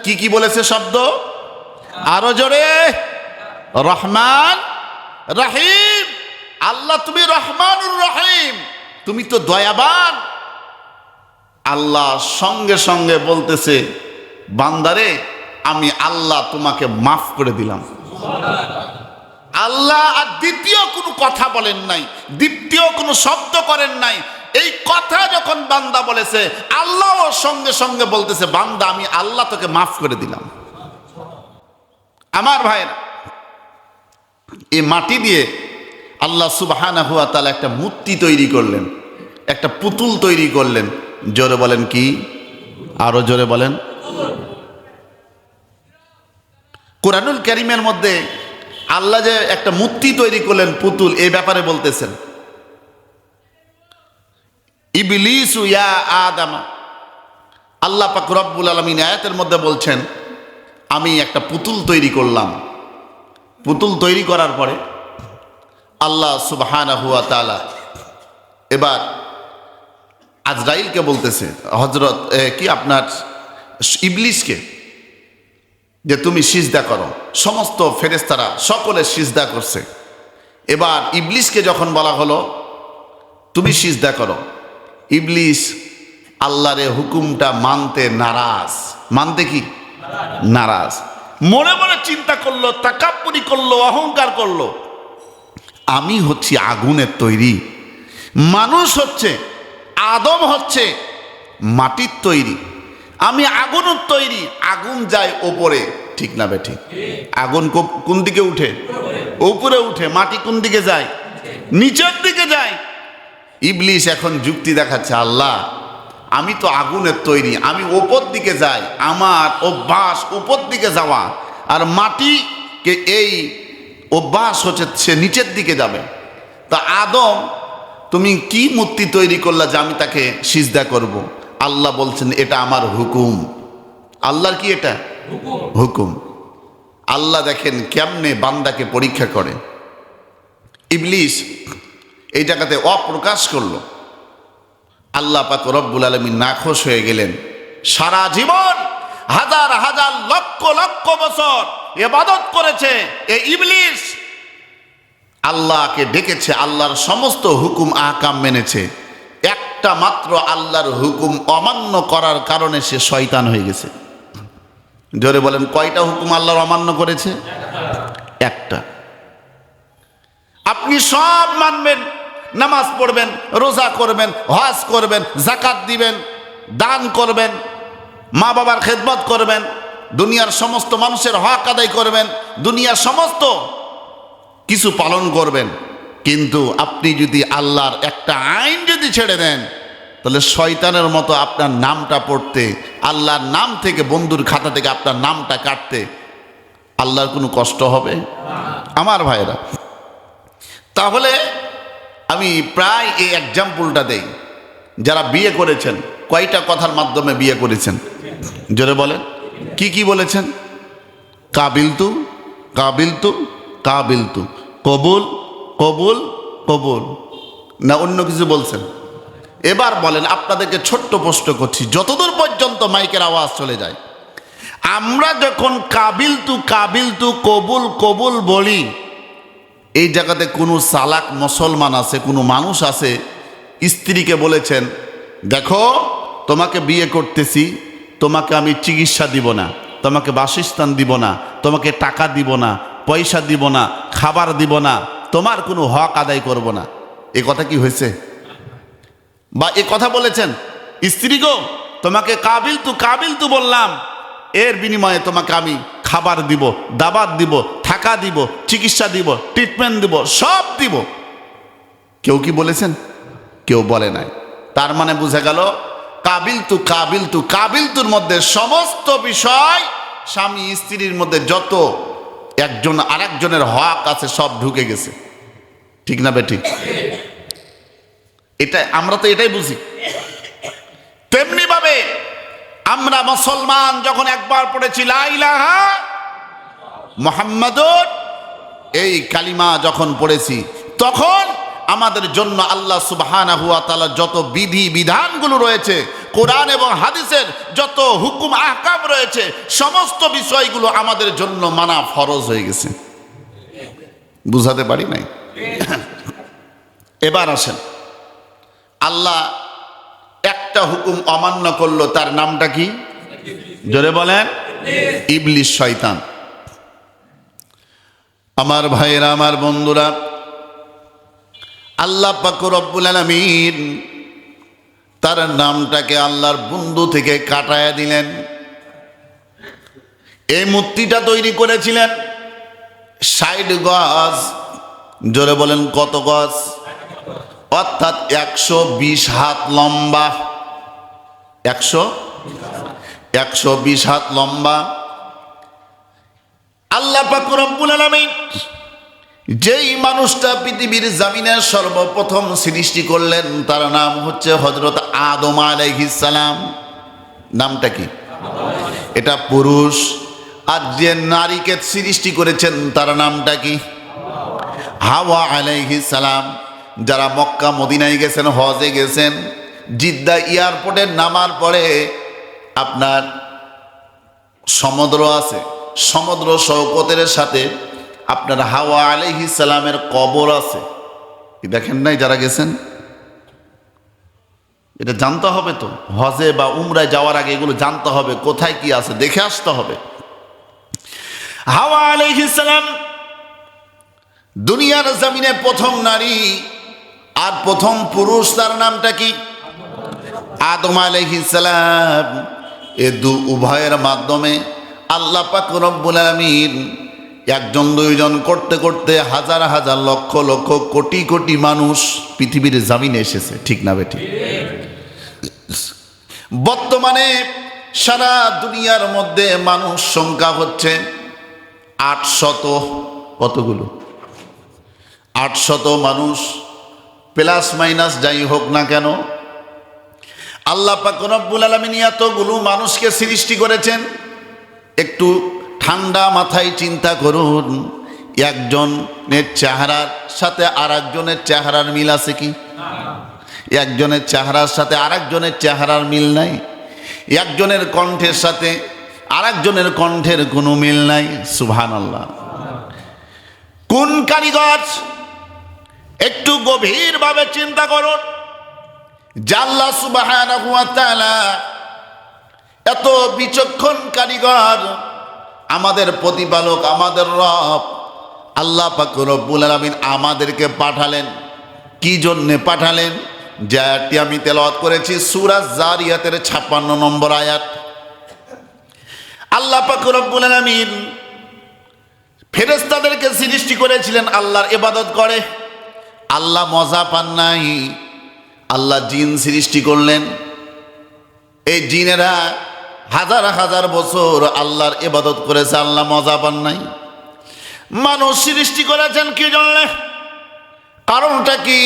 কি কি বলেছে শব্দ? আরো জোরে, রহমান রহিম। আল্লাহ তুমি রহমানুর রহিম, তুমি তো দয়াবান। আল্লাহ সঙ্গে সঙ্গে বলতেছে, বান্দারে আমি আল্লাহ তোমাকে মাফ করে দিলাম। আল্লাহ আর দ্বিতীয় কোনো কথা বলেন নাই, দ্বিতীয় কোনো শব্দ করেন নাই। এই কথা যখন বান্দা বলেছে, আল্লাহ সঙ্গে সঙ্গে বলতেছে, বান্দা আমি আল্লাহ তোকে মাফ করে দিলাম। আমার ভাইয়েরা, এই মাটি দিয়ে আল্লাহ সুবহানাহু ওয়া তাআলা একটা মূর্তি তৈরি করলেন, একটা পুতুল তৈরি করলেন। জোরে বলেন কি? আরো জোরে বলেন। কুরআনুল কারীমের মধ্যে আল্লাহ যে একটা মূর্তি তৈরি করলেন, পুতুল, এই ব্যাপারে বলতেছেন, ইবলিসু ইয়া আদম, আল্লাহ পাক রব্বুল আলামিন আয়াতের মধ্যে বলছেন, আমি একটা পুতুল তৈরি করলাম। পুতুল তৈরি করার পরে আল্লাহ সুবহানাহু ওয়া তাআলা এবার আজরাইলকে বলতেছে, হযরত কি আপনার ইবলিসকে, যে তুমি সিজদা করো। সমস্ত ফেরেশতারা সকলে সিজদা করছে। এবার ইবলিসকে যখন বলা হলো তুমি সিজদা করো, ইবলিস আল্লাহর হুকুমটা মানতে নারাজ। মানতে কি নারাজ? মনে মনে চিন্তা করলো, তাকাব্বুরি করলো, অহংকার করলো, আমি হচ্ছি আগুনের তৈরি, মানুষ হচ্ছে, আদম হচ্ছে মাটির তৈরি, আমি আগুনের তৈরি। আগুন যায় ওপরে, ঠিক না বে ঠিক? আগুন কোন দিকে উঠে? উপরে উঠে। মাটি কোন দিকে যায়? নিচের দিকে যায়। ইবলিস এখন যুক্তি দেখাচ্ছে, আল্লাহ আমি তো আগুনের তৈরি, আমি ওপর দিকে যাই, আমার অভ্যাস উপর দিকে যাওয়া, আর মাটিকে এই অভ্যাস হচ্ছে সে নিচের দিকে যাবে। তা আদম তুমি কি মূর্তি তৈরি করলা যে আমি তাকে সিজদা করব? আল্লাহ বলছেন, এটা আমার হুকুম। আল্লাহর কি এটা? হুকুম। আল্লাহ দেখেন কেমনে বান্দাকে পরীক্ষা করে। ইবলিস এই জায়গাতে অপ্রকাশ করলো। আল্লাহ পাক রব্বুল আলামিন নাখোশ হয়ে গেলেন। সারা জীবন হাজার হাজার লক্ষ লক্ষ বছর ইবাদত করেছে এই ইবলিস, আল্লাহকে ডেকেছে, আল্লাহর সমস্ত হুকুম আহকাম মেনেছে। একটা মাত্র আল্লাহর হুকুম অমান্য করার কারণে সে শয়তান হয়ে গেছে। জোরে বলেন, কয়টা হুকুম আল্লাহর অমান্য করেছে? একটা। আপনি সব মানবেন, নামাজ পড়বেন, রোজা করবেন, হজ করবেন, যাকাত দিবেন, দান করবেন, মা বাবার খেদমত করবেন, দুনিয়ার সমস্ত মানুষের হক আদায় করবেন, দুনিয়ার সমস্ত কিছু পালন করবেন। কিন্তু আপনি যদি আল্লাহর একটা আইন যদি ছেড়ে দেন, তাহলে শয়তানের মতো আপনার নামটা পড়তে, আল্লাহর নাম থেকে, বন্ধুর খাতা থেকে আপনার নামটা কাটতে আল্লাহর কোনো কষ্ট হবে? আমার ভাইরা, তাহলে আমি প্রায় এই এক্সাম্পলটা দেই। যারা বিয়ে করেছেন, কয়টা কথার মাধ্যমে বিয়ে করেছেন? জোরে বলেন, কি কি বলেছেন? কাবিলতু কাবিলতু কাবিলতু, কবুল কবুল কবুল, না অন্য কিছু বলছেন? এবার বলেন, আপনাদেরকে ছোট্ট প্রশ্ন করছি, যতদূর পর্যন্ত মাইকের আওয়াজ চলে যায়, আমরা যখন কাবিলতু কাবিলতু কবুল কবুল বলি, এই জায়গাতে কোনো চালাক মুসলমান আছে, কোনো মানুষ আছে, স্ত্রীকে বলেছেন, দেখো তোমাকে বিয়ে করতেছি, তোমাকে আমি চিকিৎসা দিব না, তোমাকে বাসস্থান দিব না, তোমাকে টাকা দিব না, পয়সা দিব না, খাবার দিব না, তোমার কোনো হক আদায় করব না। এ কথা কি হয়েছে? বা এ কথা বলেছেন, স্ত্রী গো তোমাকে কাবিলতু বললাম, এর বিনিময়ে তোমাকে আমি খাবার দিব, দাবাত দিব, টাকা দিব, চিকিৎসা দিব, ট্রিটমেন্ট দিব, সব দিব। কেউ কি বলেছেন? কেউ বলে নাই। তার মানে বুঝা গেল, কাবিলতুর মধ্যে সমস্ত বিষয়, স্বামী স্ত্রীর মধ্যে যত একজন আরেকজনের হক আছে সব ঢুকে গেছে, ঠিক না বেঠিক? এটা আমরা তো এটাই বুঝি। তেমনি ভাবে আমরা মুসলমান যখন একবার পড়েছি লা ইলাহা মুহাম্মাদুর, এই কালিমা যখন পড়েছি, তখন আমাদের জন্য আল্লাহ সুবহানাহু ওয়া তাআলা যত বিধি বিধানগুলো রয়েছে কোরআন এবং হাদিসের যত হুকুম আহকাম রয়েছে সমস্ত বিষয়গুলো আমাদের জন্য মানা ফরজ হয়ে গেছে। বুঝাতে পারি নাই? এবার আসেন, আল্লাহ একটা হুকুম অমান্য করলো, তার নামটা কি? জোরে বলেন। ইবলিস, শয়তান। আমার ভাইয়েরা, আমার বন্ধুরা, আল্লাহ পাক রব্বুল আলামিন তার নামটাকে আল্লাহর বন্ধু থেকে কাটায়া দিলেন। এই মূর্তিটা তৈরি করেছিলেন 60 গজ। জোরে বলেন, কত গজ? অর্থাৎ 120 হাত লম্বা। 120 হাত লম্বা। আল্লাহ পাক রব্বুল আলামিন যেই মানুষটা পৃথিবীর জমিনের সর্বপ্রথম সৃষ্টি করলেন তার নাম হচ্ছে হযরত আদম আলাইহিস সালাম। নামটা কি? এটা পুরুষ। আর যে নারীকে সৃষ্টি করেছেন তার নামটা কি? হাওয়া আলাইহিস সালাম। যারা মক্কা মদিনায় গেছেন, হজে গেছেন, জিদ্দা এয়ারপোর্টে নামার পরে আপনার সমুদ্র আছে, সমুদ্র সৈকতের সাথে আপনার হাওয়া আলাইহিস সালামের কবর আছে। দেখেন নাই যারা গেছেন? এটা জানতে হবে তো, হজে বা উমরায় যাওয়ার আগে এগুলো জানতে হবে, কোথায় কি আছে দেখে আসতে হবে। হাওয়া আলাইহিস সালাম দুনিয়ার জমিনে প্রথম নারী আর প্রথম পুরুষ। তার নামটা কি? আদম আলাইহিস সালাম। এ উভয়ের মাধ্যমে আল্লাহ পাক রব্বুল আলামিন একজন দুইজন করতে করতে হাজার হাজার লক্ষ লক্ষ কোটি কোটি মানুষ পৃথিবীর জমিনে এসেছে। ঠিক না বেঠিক? বর্তমানে সারা দুনিয়ার মধ্যে মানুষ সংখ্যা হচ্ছে 800। কতগুলো? 800 মানুষ, প্লাস মাইনাস যাই হোক না কেন, আল্লাহ পাক রব্বুল আলামিন এতগুলো মানুষকে সৃষ্টি করেছেন। একটু ঠান্ডা মাথায় চিন্তা করুন, একজনের চেহারার সাথে আর একজনের চেহারার মিল আছে কি? একজনের চেহারার সাথে আর একজনের চেহারার মিল নাই। একজনের কণ্ঠের সাথে আর একজনের কণ্ঠের কোনো মিল নাই। সুবহানাল্লাহ। কোন কারিগর? একটু গভীরভাবে চিন্তা করুন। আল্লাহ সুবহানাহু ওয়া তাআলা এত বিচক্ষণ কারিগর, আমাদের প্রতিপালক, আমাদের রব আল্লাহ পাক রব্বুল আলামিন আমাদেরকে পাঠালেন। কি জন্যে পাঠালেন? যে আয়াতটি আমি তেলাওয়াত করেছি, সূরা জারিয়াতের 56 নম্বর আয়াত। আল্লাহ পাক রব্বুল আলামিন ফেরেশতাদেরকে সৃষ্টি করেছিলেন আল্লাহর ইবাদত করে। আল্লাহ মজা পান নাই, আল্লাহ জিন সৃষ্টি করলেন। এই জিনেরা হাজার হাজার বছর আল্লাহর ইবাদত করেছে, আল্লাহ মজা পান নাই। মানুষ সৃষ্টি করেছেন কি জন্য? কারণটা কি?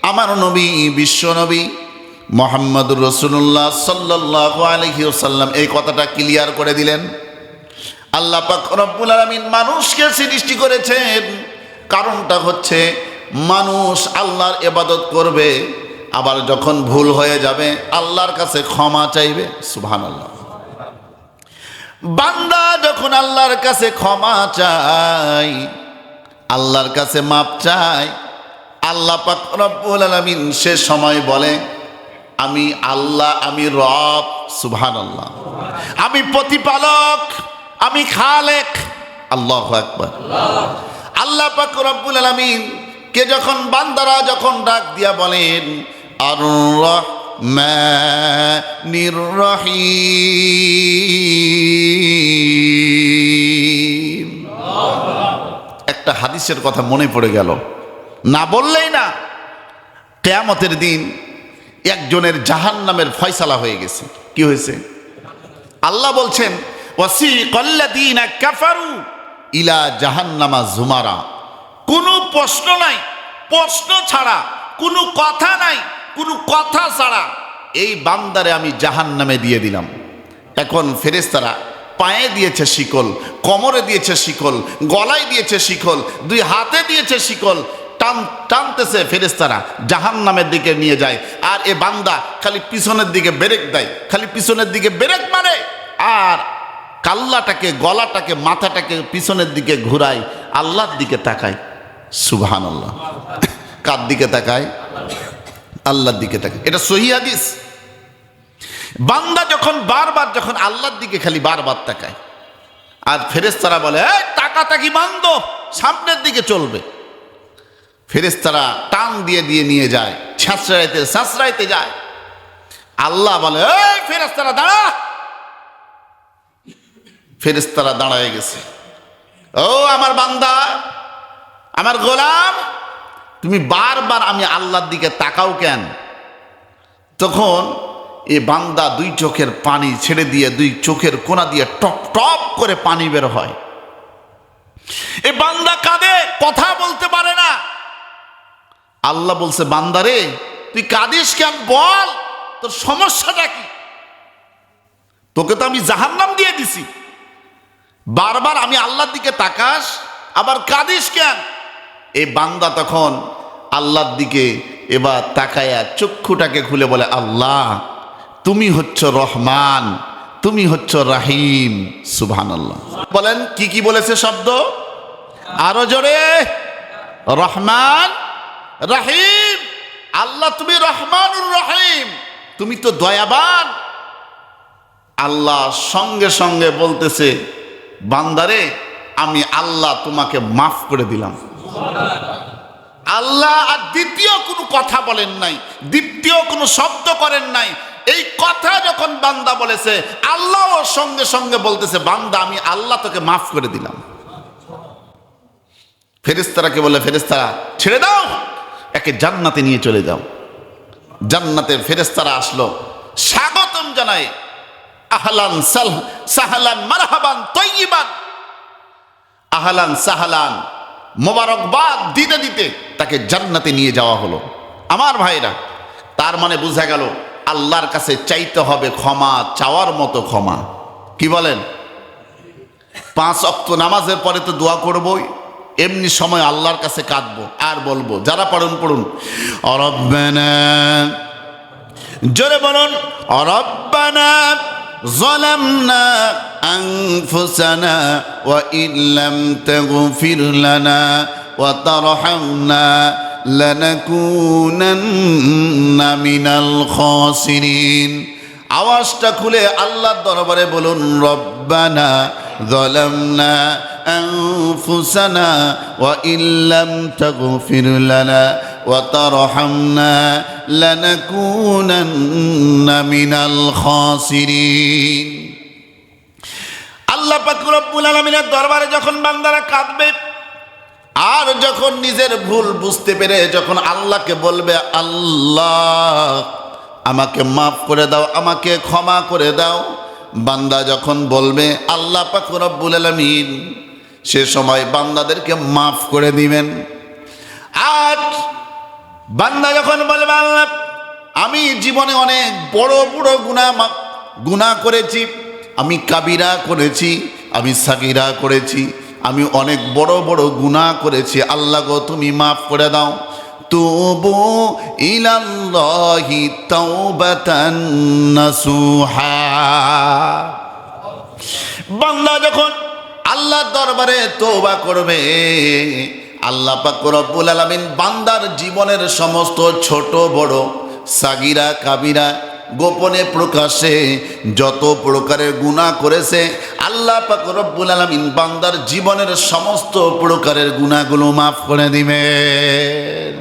আমার নবী, বিশ্ব নবী মুহাম্মদুর রাসূলুল্লাহ সাল্লাল্লাহু আলাইহি ওয়াসাল্লাম এই কথাটা ক্লিয়ার করে দিলেন। আল্লাহ পাক রব্বুল আলামিন মানুষকে সৃষ্টি করেছেন, কারণটা হচ্ছে মানুষ আল্লাহর ইবাদত করবে, আবার যখন ভুল হয়ে যাবে আল্লাহর কাছে ক্ষমা চাইবে। সুবহানাল্লাহ। বান্দা যখন আল্লাহর কাছে ক্ষমা চায়, আল্লাহর কাছে মাপ চায়, আল্লাহ পাক রব্বুল আলামিন সে সময় বলে, আমি আল্লাহ, আমি রব। সুবহানাল্লাহ। আমি প্রতিপালক, আমি খালেক। আল্লাহু আকবার। আল্লাহ পাক রব্বুল আলামিন কে যখন বান্দারা যখন ডাক দিয়া বলেন আর রহমানির রহিম, একটা হাদিসের কথা মনে পড়ে গেল, না বললেই না। কিয়ামতের দিন একজনের জাহান্নামের ফয়সালা হয়ে গেছে। কি হয়েছে? আল্লাহ বলছেন ওয়াসিকাল্লাযীনা কাফারু ইলা জাহান্নামা যুমারা। কোনো প্রশ্ন নাই, প্রশ্ন ছাড়া কোনো কথা নাই, কোনো কথা ছাড়া এই বান্দারে আমি জাহান্নামে দিয়ে দিলাম। এখন ফেরেশতারা পায়ে দিয়েছে শিকল, কোমরে দিয়েছে শিকল, গলায় দিয়েছে শিকল, দুই হাতে দিয়েছে শিকল, টানতেছে ফেরেশতারা জাহান্নামের দিকে নিয়ে যায়। আর এ বান্দা খালি পিছনের দিকে ব্রেক দেয়, খালি পিছনের দিকে ব্রেক মারে, আর কাল্লাটাকে, গলাটাকে, মাথাটাকে পিছনের দিকে ঘুরায়, আল্লাহর দিকে তাকায়। সুবহানাল্লাহ। কার দিকে তাকায়? আল্লাহর দিকে তাকায়। এটা সহিহ হাদিস। বান্দা যখন বারবার যখন আল্লাহর দিকে খালি বারবার তাকায়, আর ফেরেশতারা বলে এই তাকাতাকি বন্ধ, সামনের দিকে চলবে, ফেরেশতারা টান দিয়ে দিয়ে নিয়ে যায়, ছাঁচড়াইতে যায়। আল্লাহ বলে এই ফেরেশতারা দাঁড়া। ফেরেশতারা দাঁড়ায় গেছে। ও আমার বান্দা, আমার গোলাম, তুমি বারবার আমি আল্লাহর দিকে তাকাও কেন? তখন এ বান্দা দুই চোখের পানি ছেড়ে দিয়ে, দুই চোখের কোনা দিয়ে টপ টপ করে পানি বের হয়। এ বান্দা কাঁদে, কথা বলতে পারে না। আল্লাহ বলছে, বান্দারে তুই কাঁদিস কেন? বল তোর সমস্যাটা কি? তোকে তো আমি জাহান্নাম দিয়ে দিছি, বারবার আমি আল্লাহর দিকে তাকাস, আবার কাঁদিস কেন? এই বান্দা তখন আল্লাহর দিকে এবার তাকায়া চক্ষুটাকে খুলে বলে, আল্লাহ তুমি হচ্ছ রহমান, তুমি হচ্ছ রাহিম। সুবহানাল্লাহ। বলেন কি কি বলেছে শব্দ? আরো জোরে। রহমান, রাহিম। আল্লাহ তুমি রহমানুর রহিম, তুমি তো দয়াবান। আল্লাহ সঙ্গে সঙ্গে বলতেছে, বান্দারে আমি আল্লাহ তোমাকে মাফ করে দিলাম। আল্লাহ আর দ্বিতীয় কোনো কথা বলেন নাই, দ্বিতীয় কোনো শব্দ করেন নাই। এই কথা যখন বান্দা বলেছে, আল্লাহ সঙ্গে সঙ্গে বলতেছে, বান্দা আমি আল্লাহ তোকে মাফ করে দিলাম। ফেরেশতারাকে বলে, ফেরেশতারা ছেড়ে দাও, একে জান্নাতে নিয়ে চলে যাও। জান্নাতের ফেরেশতারা আসলো, স্বাগতম জানায়, আহলান সাহলান মারহাবান তয়্যিবান। আহলান সাহলান মোবারকবাদ দিতে দিতে তাকে জান্নাতে নিয়ে যাওয়া হলো। আমার ভাইরা, তার মানে বোঝা গেল আল্লাহর কাছে চাইতে হবে ক্ষমা, চাওয়ার মতো ক্ষমা। কি বলেন? 5 ওয়াক্ত নামাজের পরে তো দোয়া করবই, এমনি সময় আল্লাহর কাছে কাঁদবো আর বলবো। যারা পড়ুন পড়ুন, রব্বানা, জোরে বলুন, রব্বানা ظلمنا أنفسنا وإن لم تغفر لنا وترحمنا لنكونن من الخاسرين। আওয়াজটা খুলে আল্লাহর দরবারে বলুন, রব্বানা ظلمنا أنفسنا وإن لم تغفر لنا وترحمنا لنكونن من الخاسرين। আল্লাহ পাক রব্বুল আলামিনের দরবারে যখন বান্দারা কাঁদবে, আর যখন নিজের ভুল বুঝতে পেরে যখন আল্লাহকে বলবে, আল্লাহ আমাকে মাফ করে দাও, আমাকে ক্ষমা করে দাও, বান্দা যখন বলবে, আল্লাহ পাক রব্বুল আলামিন সে সময় বান্দাদেরকে মাফ করে দিবেন। আর বান্দা যখন বলবে, আল্লাহ আমি জীবনে অনেক বড় বড় গুনাহ করেছি, আমি কাবিরা করেছি, আমি সাগীরা করেছি, আমি অনেক বড় বড় গুনাহ করেছি, আল্লাহ গো তুমি মাফ করে দাও। তুবু ইলাল্লাহি তাওবাতান নাসুহা। বান্দা যখন আল্লাহর দরবারে তওবা করবে, আল্লাহ পাক রব্বুল আলামিন বান্দার জীবনের সমস্ত ছোট বড় সাগীরা কাবিরা, গোপনে প্রকাশে যত প্রকারের গুনাহ করেছে, আল্লাহ পাক রব্বুল আলামিন বান্দার জীবনের সমস্ত প্রকারের গুনাহগুলো মাফ করে দিবেন।